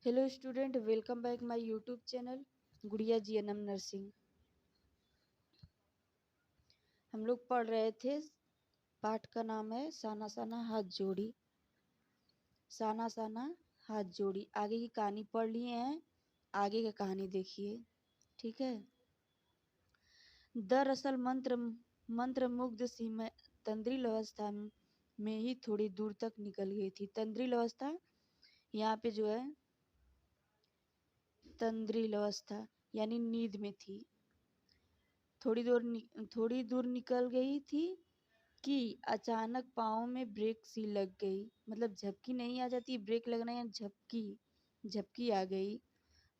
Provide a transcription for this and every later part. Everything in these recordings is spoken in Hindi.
Hello student, welcome back my YouTube channel गुड़िया जीएनएम नर्सिंग। हम लोग पढ़ रहे थे, पाठ का नाम है साना साना हाथ जोड़ी। साना साना हाथ जोड़ी, आगे की कहानी पढ़ लिए हैं, आगे की कहानी देखिए, ठीक है। दरअसल मंत्र मुग्ध सी मैं तंद्रिल अवस्था में ही थोड़ी दूर तक निकल गई थी। तंद्रिल अवस्था यहाँ पे जो है, तंद्रिल अवस्था यानी नींद में थी। थोड़ी दूर निकल गई थी कि अचानक पाँव में ब्रेक सी लग गई। मतलब झपकी नहीं आ जाती, ब्रेक लगना या झपकी आ गई।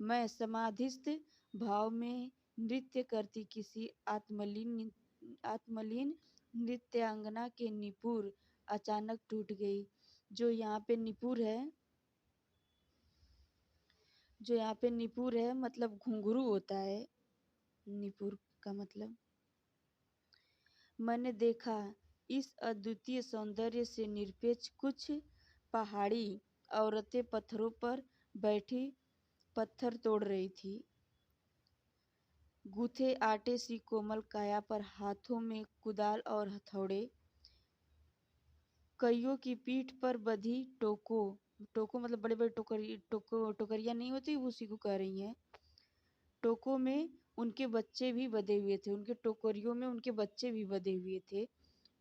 मैं समाधिस्थ भाव में नृत्य करती किसी आत्मलीन नृत्यांगना के निपुर अचानक टूट गई। जो यहाँ पे निपुर है मतलब घुंघरू होता है। निपुर का मतलब मैंने देखा इस अद्वितीय सौंदर्य से निरपेक्ष कुछ पहाड़ी औरतें पत्थरों पर बैठी पत्थर तोड़ रही थी। गूथे आटे सी कोमल काया पर हाथों में कुदाल और हथौड़े, कईयों की पीठ पर बधी टोको मतलब बड़े बड़े टोकरियां नहीं होती, उसी को कह रही हैं। टोकों में उनके बच्चे भी बंधे हुए थे, उनके टोकरियों में उनके बच्चे भी बंधे हुए थे।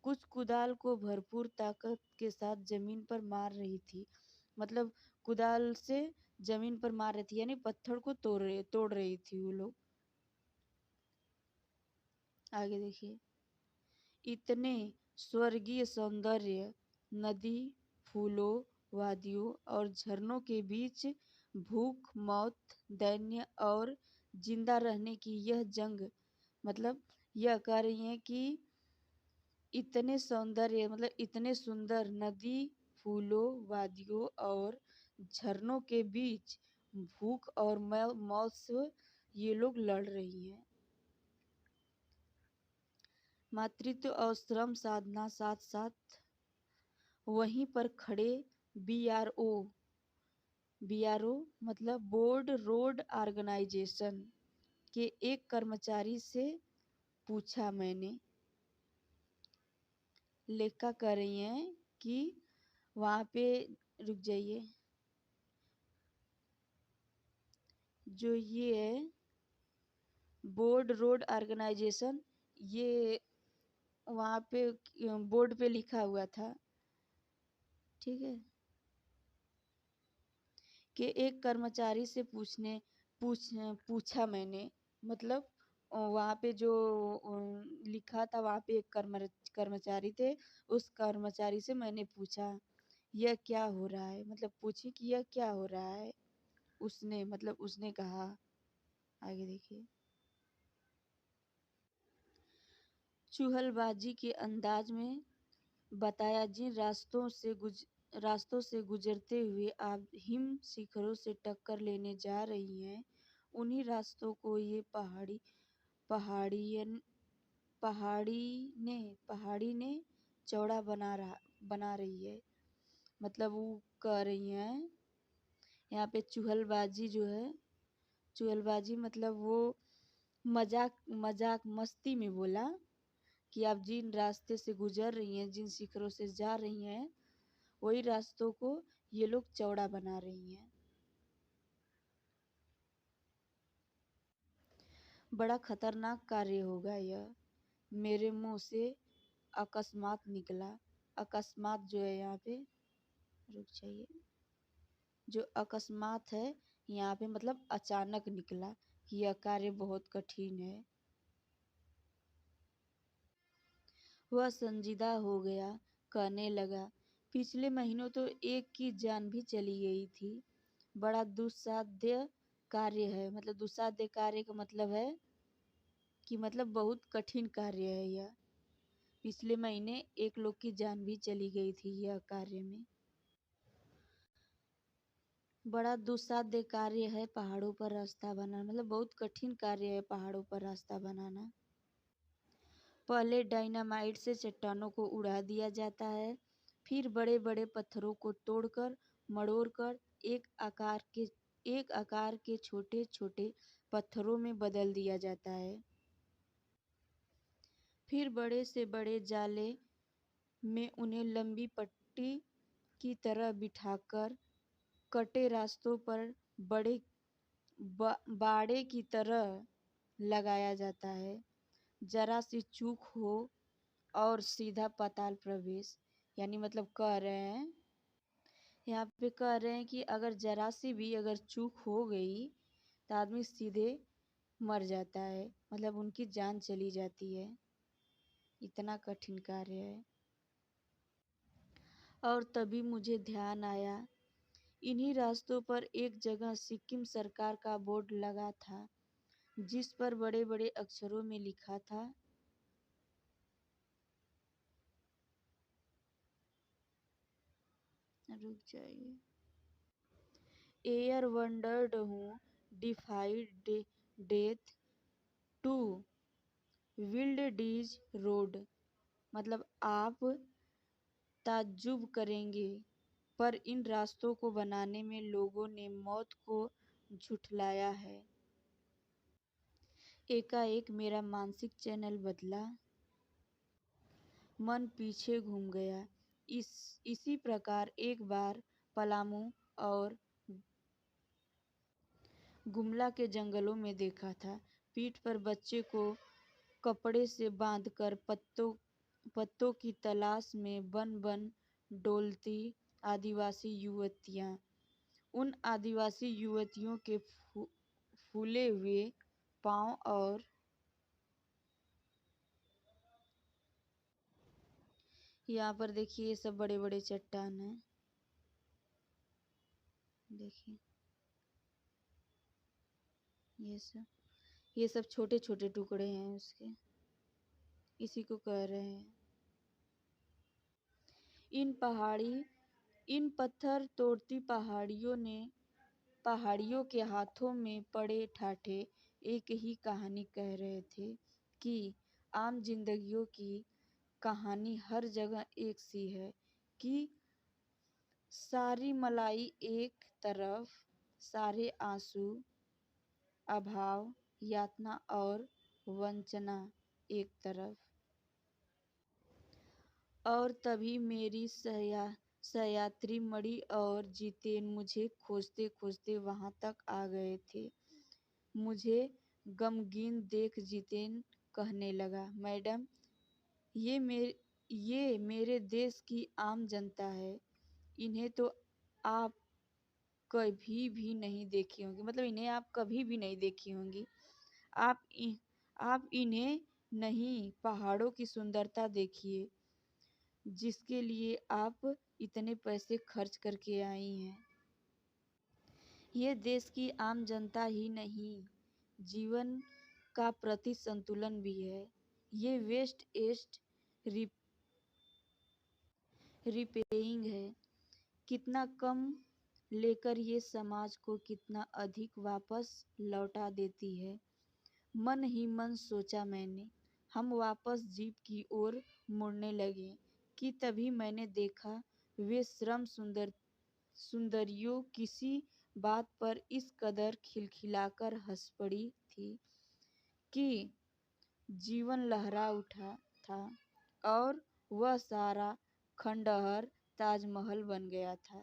कुछ कुदाल को भरपूर ताकत के साथ जमीन पर मार रही थी। मतलब कुदाल से जमीन पर मार रही थी यानी पत्थर को तोड़ रही थी वो लोग। आगे देखिए। इतने स्वर्गीय सौंदर्य, नदी, फूलों, वादियों और झरनों के बीच भूख, मौत, दैन्य और जिंदा रहने की यह जंग। मतलब यह कह रही हैं कि इतने सौंदर्य मतलब इतने सुंदर नदी, फूलों, वादियों और झरनों के बीच भूख और मौत से ये लोग लड़ रही हैं। मातृत्व और श्रम साधना साथ साथ वहीं पर खड़े बीआरओ मतलब बोर्ड रोड ऑर्गेनाइजेशन के एक कर्मचारी से पूछा मैंने। लेखा कर रही हैं कि वहाँ पे रुक जाइए, जो ये है बोर्ड रोड ऑर्गेनाइजेशन, ये वहाँ पे बोर्ड पे लिखा हुआ था, ठीक है। कि एक कर्मचारी से पूछा मैंने। मतलब वहाँ पे जो लिखा था, वहाँ पे एक कर्मचारी थे, उस कर्मचारी से मैंने पूछा यह क्या हो रहा है। मतलब पूछी कि यह क्या हो रहा है। उसने कहा, आगे देखिए, चुहलबाजी के अंदाज में बताया, जिन रास्तों से गुजरते हुए आप हिम शिखरों से टक्कर लेने जा रही हैं, उन्हीं रास्तों को ये पहाड़ी ने चौड़ा बना रही है। मतलब वो कह रही हैं यहाँ पे चुहलबाजी मतलब वो मजाक मस्ती में बोला कि आप जिन रास्ते से गुजर रही हैं, जिन शिखरों से जा रही हैं, वही रास्तों को ये लोग चौड़ा बना रही हैं। बड़ा खतरनाक कार्य होगा यह, मेरे मुंह से अकस्मात निकला। अकस्मात जो है यहाँ पे, रुक जाइए, जो अकस्मात है यहाँ पे मतलब अचानक निकला कि यह कार्य बहुत कठिन है। वह संजीदा हो गया, कहने लगा, पिछले महीनों तो एक की जान भी चली गई थी। बड़ा दुस्साध्य कार्य है। मतलब दुस्साध्य कार्य का मतलब है कि मतलब बहुत कठिन कार्य है यह। पिछले महीने एक लोग की जान भी चली गई थी यह कार्य में। बड़ा दुस्साध्य कार्य है पहाड़ों पर रास्ता बनाना। मतलब बहुत कठिन कार्य है पहाड़ों पर रास्ता बनाना। पहले डायनामाइट से चट्टानों को उड़ा दिया जाता है, फिर बड़े बड़े पत्थरों को तोड़कर मड़ोड़कर एक आकार के एक आकार के छोटे छोटे पत्थरों में बदल दिया जाता है। फिर बड़े से बड़े जाले में उन्हें लंबी पट्टी की तरह बिठाकर कटे रास्तों पर बड़े बाड़े की तरह लगाया जाता है। जरा सी चूक हो और सीधा पाताल प्रवेश। यानी मतलब कह रहे हैं, यहाँ पे कह रहे हैं कि अगर जरा सी भी अगर चूक हो गई तो आदमी सीधे मर जाता है, मतलब उनकी जान चली जाती है। इतना कठिन कार्य है। और तभी मुझे ध्यान आया, इन्हीं रास्तों पर एक जगह सिक्किम सरकार का बोर्ड लगा था, जिस पर बड़े बड़े अक्षरों में लिखा था, रुक जाइए, एयर वंडर्ड हूँ डिफाइड डेथ टू विल्डडीज रोड। मतलब आप ताज्जुब करेंगे, पर इन रास्तों को बनाने में लोगों ने मौत को झुठलाया है। एकाएक मेरा मानसिक चैनल बदला, मन पीछे घूम गया। इसी प्रकार एक बार पलामू और गुमला के जंगलों में देखा था। पीठ पर बच्चे को कपड़े से बांधकर पत्तों की तलाश में बन बन डोलती आदिवासी युवतियां। उन आदिवासी युवतियों के फूले हुए पांव और यहाँ पर देखिए, ये सब बड़े बड़े चट्टान हैं। देखिए ये सब छोटे छोटे टुकड़े हैं उसके, इसी को कह रहे हैं। इन पत्थर तोड़ती पहाड़ियों के हाथों में पड़े ठाठे एक ही कहानी कह रहे थे कि आम जिंदगियों की कहानी हर जगह एक सी है, कि सारी मलाई एक तरफ, सारे आंसू, अभाव, यातना और वंचना एक तरफ। और तभी मेरी सहयात्री मणि और जितेन मुझे खोजते खोजते वहां तक आ गए थे। मुझे गमगीन देख जितेन कहने लगा, मैडम, ये मेरे देश की आम जनता है। इन्हें तो आप कभी भी नहीं देखी होंगी, मतलब इन्हें आप कभी भी नहीं देखी होंगी। आप आप इन्हें नहीं, पहाड़ों की सुंदरता देखिए, जिसके लिए आप इतने पैसे खर्च करके आई हैं। ये देश की आम जनता ही नहीं, जीवन का प्रति संतुलन भी है। ये वेस्ट ईस्ट रिपेइंग है। कितना कम लेकर ये समाज को कितना अधिक वापस लौटा देती है। मन ही मन सोचा मैंने। हम वापस जीप की ओर मुड़ने लगे कि तभी मैंने देखा, वे श्रम सुंदरियों किसी बात पर इस कदर खिलखिलाकर हंस पड़ी थी कि जीवन लहरा उठा था और वह सारा खंडहर ताजमहल बन गया था।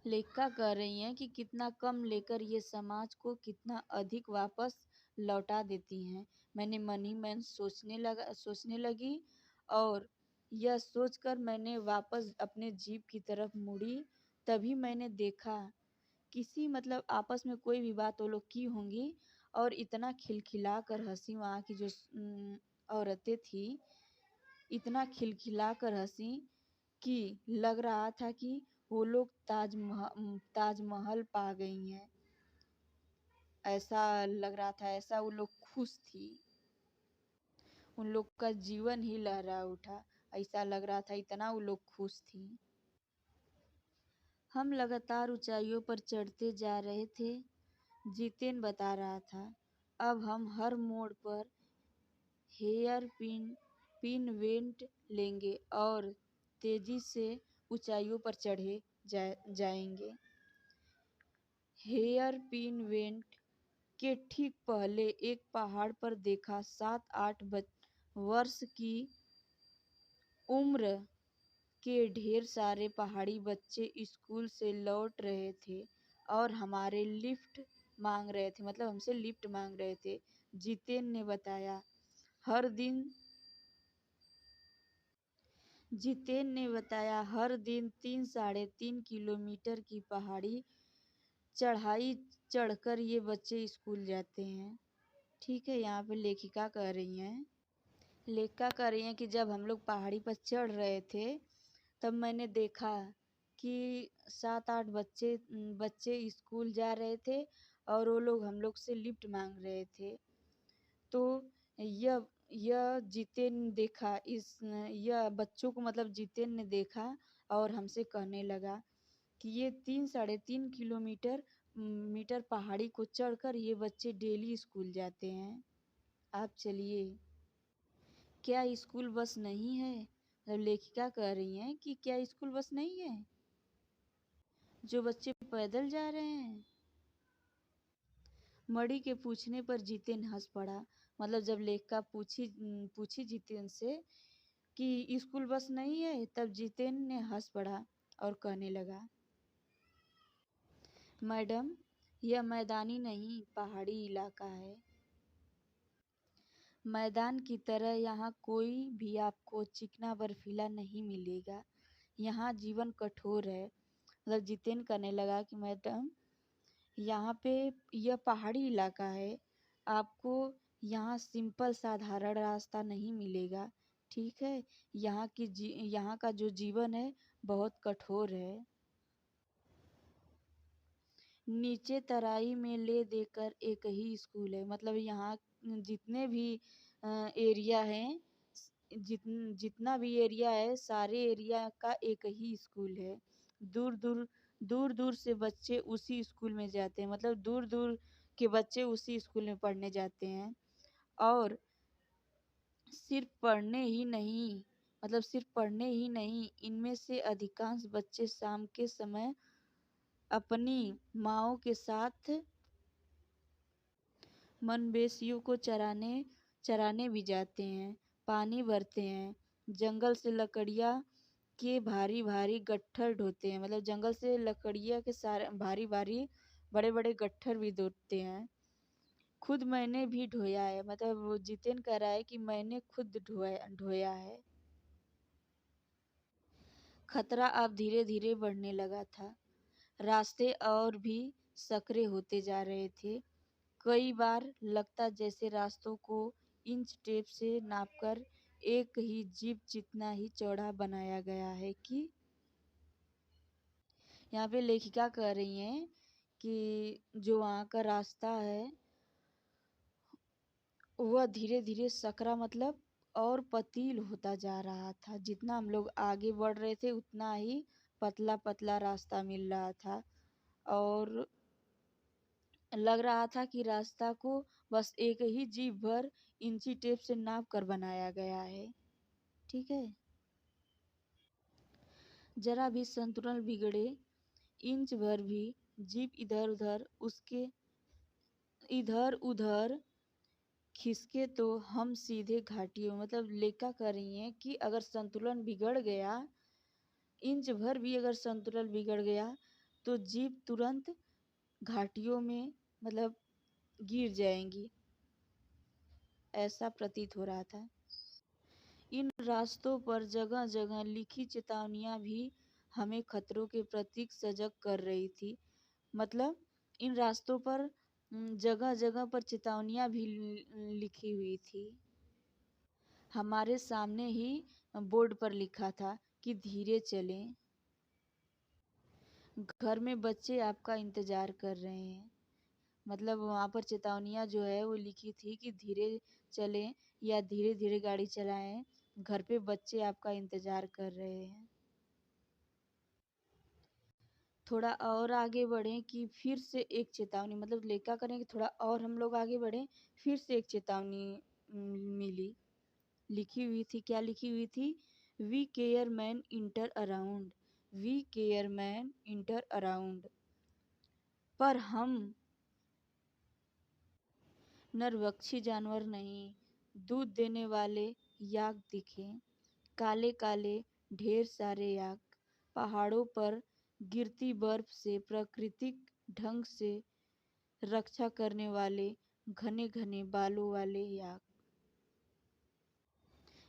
लेखिका कह रही हैं कि कितना कम लेकर ये समाज को कितना अधिक वापस लौटा देती हैं। मैंने मन ही मन सोचने लगी और यह सोचकर मैंने वापस अपने जीप की तरफ मुड़ी। तभी मैंने देखा, किसी मतलब आपस में कोई भी बात वो लोग की होंगी और इतना खिलखिला कर हंसी, वहाँ की जो औरतें थी, इतना खिलखिला कर हंसी कि लग रहा था कि वो लोग ताजमहल पा गई हैं। ऐसा लग रहा था, ऐसा वो लोग खुश थी, उन लोग का जीवन ही लहरा उठा, ऐसा लग रहा था, इतना वो लोग खुश थी। हम लगातार ऊंचाइयों पर चढ़ते जा रहे थे। जितेन बता रहा था, अब हम हर मोड़ पर हेयर पिन वेंट लेंगे और तेजी से ऊंचाइयों पर चढ़े जाएंगे। हेयर पिन वेंट के ठीक पहले एक पहाड़ पर देखा 7-8 वर्ष की उम्र के ढेर सारे पहाड़ी बच्चे स्कूल से लौट रहे थे और हमारे लिफ्ट मांग रहे थे, मतलब हमसे लिफ्ट मांग रहे थे। जितेन ने बताया हर दिन हर दिन 3-3.5 किलोमीटर की पहाड़ी चढ़ाई चढ़कर ये बच्चे स्कूल जाते हैं। ठीक है, यहाँ पे लेखिका कह रही हैं कि जब हम लोग पहाड़ी पर चढ़ रहे थे तब मैंने देखा कि 7-8 बच्चे बच्चे स्कूल जा रहे थे और वो लोग हम लोग से लिफ्ट मांग रहे थे। तो यह यह जितेन देखा इस यह बच्चों को, मतलब जितेन ने देखा और हमसे कहने लगा कि ये 3-3.5 किलोमीटर पहाड़ी को चढ़कर ये बच्चे डेली स्कूल जाते हैं। आप चलिए, क्या स्कूल बस नहीं है? मतलब लेखिका कह रही हैं कि क्या स्कूल बस नहीं है जो बच्चे पैदल जा रहे हैं? मणि के पूछने पर जितेन हंस पड़ा। मतलब जब लेखिका पूछी जितेन से कि स्कूल बस नहीं है, तब जितेन ने हंस पड़ा और कहने लगा, मैडम, यह मैदानी नहीं पहाड़ी इलाका है। मैदान की तरह यहाँ कोई भी आपको चिकना बर्फीला नहीं मिलेगा। यहाँ जीवन कठोर है। मतलब जितेन कहने लगा कि मैडम, यहाँ पे यह पहाड़ी इलाका है, आपको यहाँ सिंपल साधारण रास्ता नहीं मिलेगा। ठीक है, यहाँ का जो जीवन है बहुत कठोर है। नीचे तराई में ले देकर एक ही स्कूल है। मतलब यहाँ जितने भी एरिया हैं, जितना भी एरिया है, सारे एरिया का एक ही स्कूल है। दूर दूर से बच्चे उसी स्कूल में जाते हैं। मतलब दूर दूर के बच्चे उसी स्कूल में पढ़ने जाते हैं। और सिर्फ पढ़ने ही नहीं, इनमें से अधिकांश बच्चे शाम के समय अपनी माँओं के साथ मवेशियों को चराने भी जाते हैं, पानी भरते हैं, जंगल से लकड़ियाँ के भारी भारी गट्ठर ढोते हैं। मतलब जंगल से लकड़ियाँ के सारे भारी भारी बड़े बड़े गट्ठर भी ढोते हैं। खुद मैंने भी ढोया है। मतलब वो जितेन कह रहा है कि मैंने खुद ढोया है। खतरा अब धीरे धीरे बढ़ने लगा था। रास्ते और भी सकरे होते जा रहे थे। कई बार लगता जैसे रास्तों को इंच टेप से नापकर एक ही जीप जितना ही चौड़ा बनाया गया है। कि यहाँ पे लेखिका कह रही हैं कि जो वहाँ का रास्ता है वह धीरे धीरे सकरा, मतलब और पतील होता जा रहा था। जितना हम लोग आगे बढ़ रहे थे उतना ही पतला पतला रास्ता मिल रहा था और लग रहा था कि रास्ता को बस एक ही जीप भर इंची टेप से नाप कर बनाया गया है। ठीक है, जरा भी संतुलन बिगड़े इंच भर भी जीप इधर उधर खिसके तो हम सीधे घाटियों, मतलब लेखा कर रही हैं कि अगर संतुलन बिगड़ गया, इंच भर भी अगर संतुलन बिगड़ गया तो जीप तुरंत घाटियों में, मतलब गिर जाएंगी, ऐसा प्रतीत हो रहा था। इन रास्तों पर जगह जगह लिखी चेतावनियां भी हमें खतरों के प्रति सजग कर रही थी। मतलब इन रास्तों पर जगह जगह पर चेतावनियां भी लिखी हुई थी। हमारे सामने ही बोर्ड पर लिखा था कि धीरे चलें, घर में बच्चे आपका इंतजार कर रहे हैं। मतलब वहाँ पर चेतावनियाँ जो है वो लिखी थी कि धीरे चलें या धीरे धीरे गाड़ी चलाएं, घर पे बच्चे आपका इंतजार कर रहे हैं। थोड़ा और आगे बढ़ें कि फिर से एक चेतावनी, मतलब लेखा करें कि थोड़ा और हम लोग आगे बढ़ें, फिर से एक चेतावनी मिली। लिखी हुई थी, क्या लिखी हुई थी? We care man enter around, we care man enter around. पर हम नरभक्षी जानवर नहीं। दूध देने वाले याक दिखे, काले काले ढेर सारे याक, पहाड़ों पर गिरती बर्फ से प्राकृतिक ढंग से रक्षा करने वाले घने घने बालों वाले याक।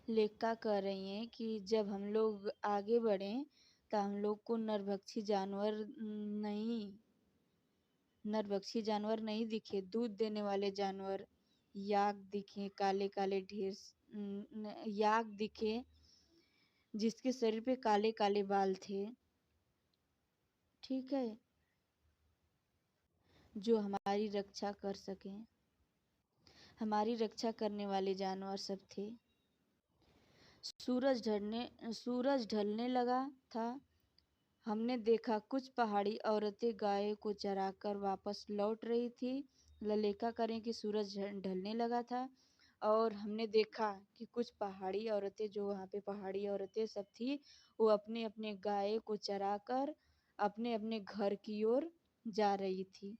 लेखिका कह रही हैं कि जब हम लोग आगे बढ़ें तो हम लोग को नरभक्षी जानवर नहीं दिखे, दूध देने वाले जानवर याक दिखे, काले काले याक दिखे जिसके शरीर पे काले काले बाल थे, ठीक है, जो हमारी रक्षा कर सकें। हमारी रक्षा करने वाले जानवर सब थे। सूरज ढलने लगा था। हमने देखा कुछ पहाड़ी औरतें गाय को चराकर वापस लौट रही थी। लेखिका करें कि सूरज ढलने लगा था और हमने देखा कि कुछ पहाड़ी औरतें, जो वहाँ पे पहाड़ी औरतें सब थी, वो अपने अपने गाय को चराकर अपने अपने घर की ओर जा रही थी।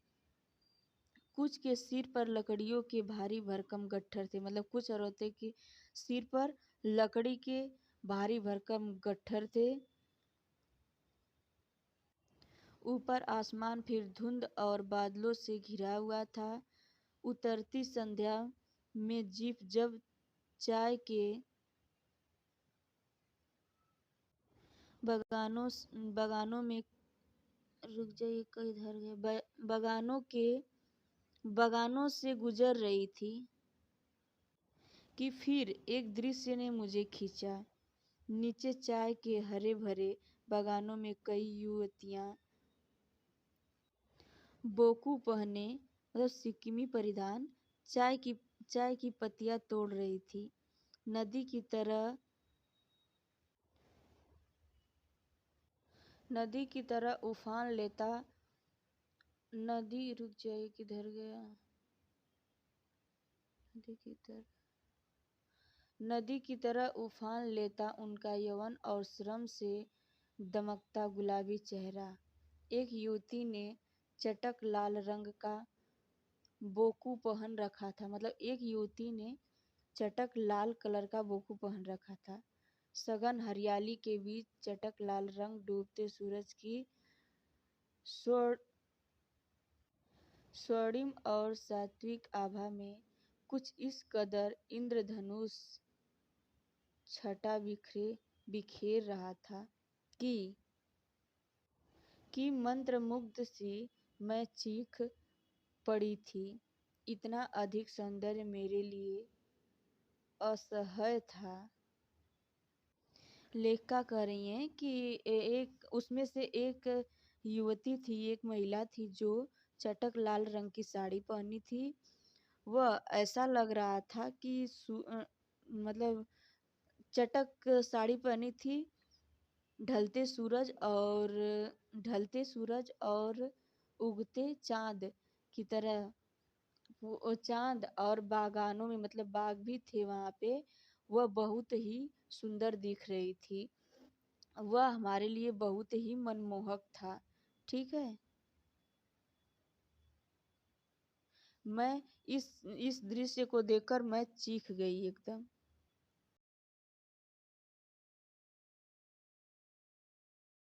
कुछ के सिर पर लकड़ियों के भारी भरकम गट्ठर थे, मतलब कुछ औरतें के सिर पर लकड़ी के भारी भरकम गट्ठर थे। ऊपर आसमान फिर धुंध और बादलों से घिरा हुआ था। उतरती संध्या में जीप जब चाय के बगानों में रुक जाइए, इधर गए, बगानों से गुजर रही थी कि फिर एक दृश्य ने मुझे खींचा। नीचे चाय के हरे भरे बगानों में कई युवतियां बोकू पहने, मतलब सिक्किमी परिधान, चाय की पत्तियां तोड़ रही थी। नदी की तरह उफान लेता रुक जाइए, किधर गया, नदी की तरह उफान लेता उनका यौवन और श्रम से दमकता गुलाबी चेहरा। एक युवती ने चटक लाल रंग का बोकू पहन रखा था, मतलब एक युवती ने चटक लाल कलर का बोकू पहन रखा था। सघन हरियाली के बीच चटक लाल रंग डूबते सूरज की स्वर्णिम और सात्विक आभा में कुछ इस कदर इंद्रधनुष छटा बिखेर रहा था कि मंत्रमुग्ध सी मैं चीख पड़ी थी। इतना अधिक सौंदर्य मेरे लिए असह्य था। लेखिका कह रही हैं कि एक उसमें से एक युवती थी, एक महिला थी जो चटक लाल रंग की साड़ी पहनी थी। वह ऐसा लग रहा था कि मतलब चटक साड़ी पहनी थी। ढलते सूरज और उगते चांद की तरह, वो चांद और बागानों में, मतलब बाग भी थे वहाँ पे, वह बहुत ही सुंदर दिख रही थी। वह हमारे लिए बहुत ही मनमोहक था, ठीक है। मैं इस दृश्य को देखकर मैं चीख गई एकदम।